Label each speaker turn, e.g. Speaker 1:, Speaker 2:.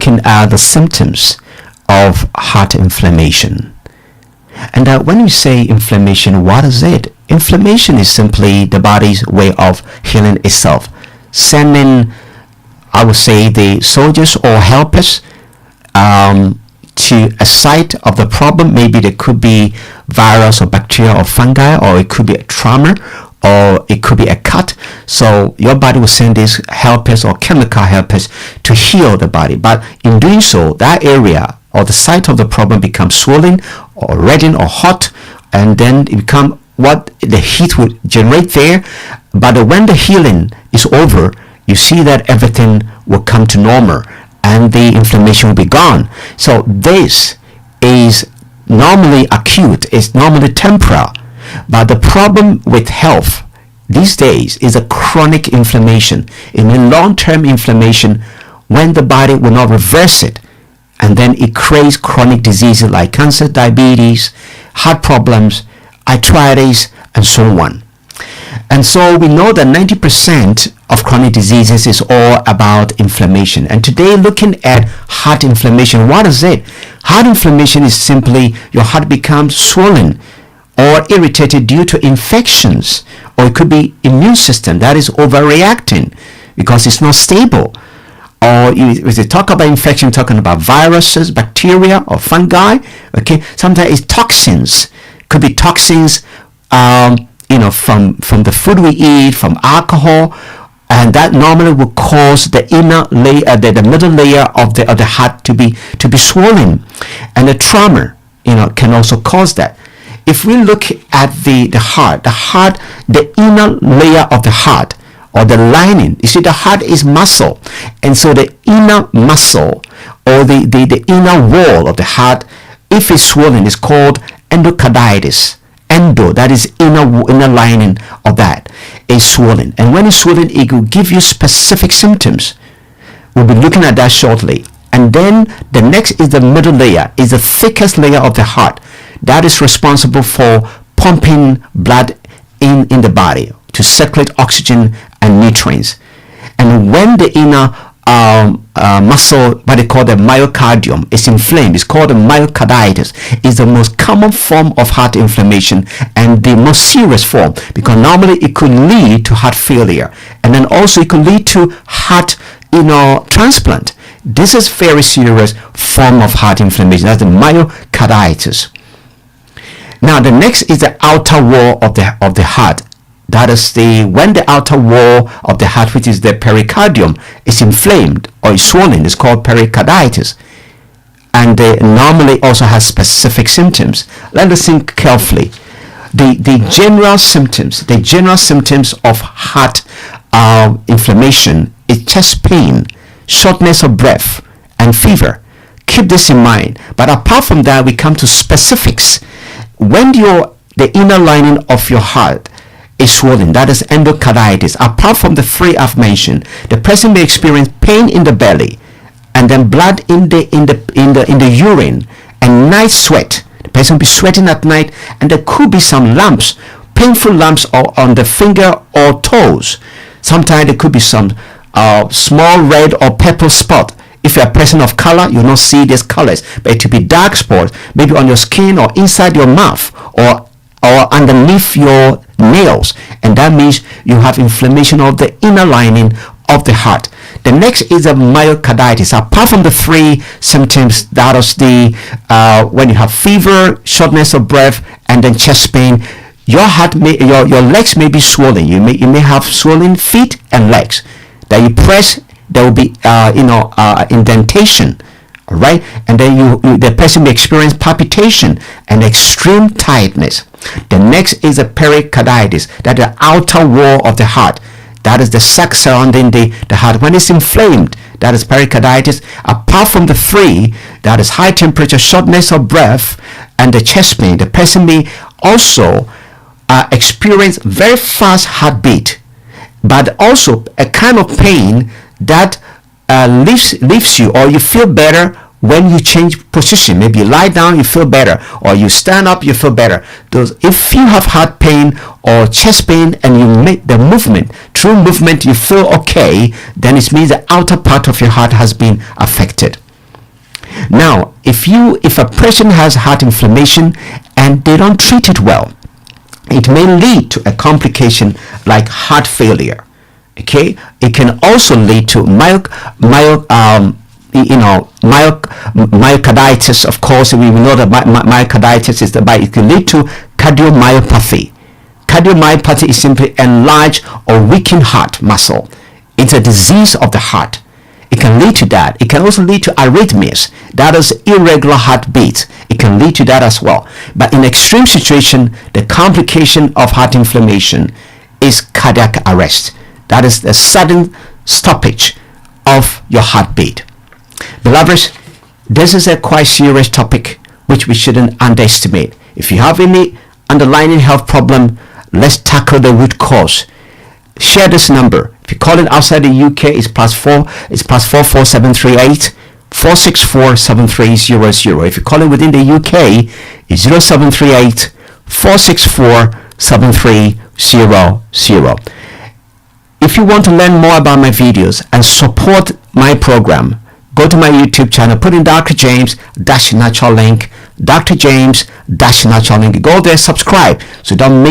Speaker 1: looking at the symptoms of heart inflammation. And when we say inflammation, what is it? Inflammation is simply the body's way of healing itself, sending, I would say, the soldiers or helpers to a site of the problem. Maybe there could be virus or bacteria or fungi, or it could be a trauma, or it could be a cut. So your body will send these helpers or chemical helpers to heal the body. But in doing so, that area or the site of the problem becomes swollen or reddened or hot, and then it becomes what the heat would generate there. But when the healing is over, you see that everything will come to normal and the inflammation will be gone. So this is normally acute, it's normally temporal. But the problem with health these days is a chronic inflammation, in a long-term inflammation, when the body will not reverse it, and then it creates chronic diseases like cancer, diabetes, heart problems, arthritis, and so on. And so we know that 90% of chronic diseases is all about inflammation. And today, looking at heart inflammation, what is it? Heart inflammation is simply your heart becomes swollen or irritated due to infections, or it could be immune system that is overreacting because it's not stable. Or if you talk about infection, talking about viruses, bacteria, or fungi. Okay, sometimes it's toxins. Could be toxins, from the food we eat, from alcohol, and that normally will cause the inner layer, the middle layer of the heart to be swollen, and the trauma, can also cause that. If we look at the heart, the inner layer of the heart, or the lining, you see, the heart is muscle, and so the inner muscle or the inner wall of the heart, if it's swollen, is called endocarditis. Endo, that is inner lining of that, is swollen, and when it's swollen, it will give you specific symptoms. We'll be looking at that shortly. And then the next is the middle layer, is the thickest layer of the heart, that is responsible for pumping blood in the body to circulate oxygen and nutrients. And when the inner muscle, what they call the myocardium, is inflamed, it's called a myocarditis. It's the most common form of heart inflammation and the most serious form, because normally it could lead to heart failure, and then also it could lead to heart transplant. This is very serious form of heart inflammation. That's the myocarditis. Now the next is the outer wall of the heart. That is when the outer wall of the heart, which is the pericardium, is inflamed or is swollen. It's called pericarditis, and normally also has specific symptoms. Let us think carefully. The general symptoms of heart inflammation is chest pain, shortness of breath, and fever. Keep this in mind. But apart from that, we come to specifics. When the inner lining of your heart is swollen, that is endocarditis. Apart from the three I've mentioned, the person may experience pain in the belly, and then blood in the urine, and night sweat. The person will be sweating at night, and there could be some lumps, painful lumps on the finger or toes. Sometimes there could be some small red or purple spot. If you're a person of color, you'll not see these colors, but it will be dark spots, maybe on your skin or inside your mouth or underneath your nails, and that means you have inflammation of the inner lining of the heart. The next is a myocarditis. Apart from the three symptoms, that is when you have fever, shortness of breath, and then chest pain, your legs may be swollen. You may have swollen feet and legs that you press. There will be indentation, all right, and then the person may experience palpitation and extreme tiredness. The next is a pericarditis, that the outer wall of the heart, that is the sac surrounding the heart. When it's inflamed, that is pericarditis. Apart from the three, that is high temperature, shortness of breath, and the chest pain, the person may also experience very fast heartbeat, but also a kind of pain that leaves you, or you feel better when you change position. Maybe you lie down, you feel better, or you stand up, you feel better. If you have heart pain or chest pain and you make the movement, true movement, you feel okay, then it means the outer part of your heart has been affected. if a person has heart inflammation and they don't treat it well, it may lead to a complication like heart failure. Okay, it can also lead to myocarditis. Of course, we know that myocarditis is it can lead to cardiomyopathy. Cardiomyopathy is simply enlarged or weakened heart muscle. It's a disease of the heart. It can lead to that. It can also lead to arrhythmias, that is irregular heartbeats. It can lead to that as well. But in extreme situation, the complication of heart inflammation is cardiac arrest. That is the sudden stoppage of your heartbeat. Beloveds, this is a quite serious topic which we shouldn't underestimate. If you have any underlying health problem, let's tackle the root cause. Share this number. If you call it outside the UK, it's +4. It's +44738 464 7300. If you call it within the UK, it's 0738 464 7300. If you want to learn more about my videos and support my program, go to my YouTube channel, put in Dr. James Natural Link, Dr. James Natural Link. Go there, subscribe, so don't miss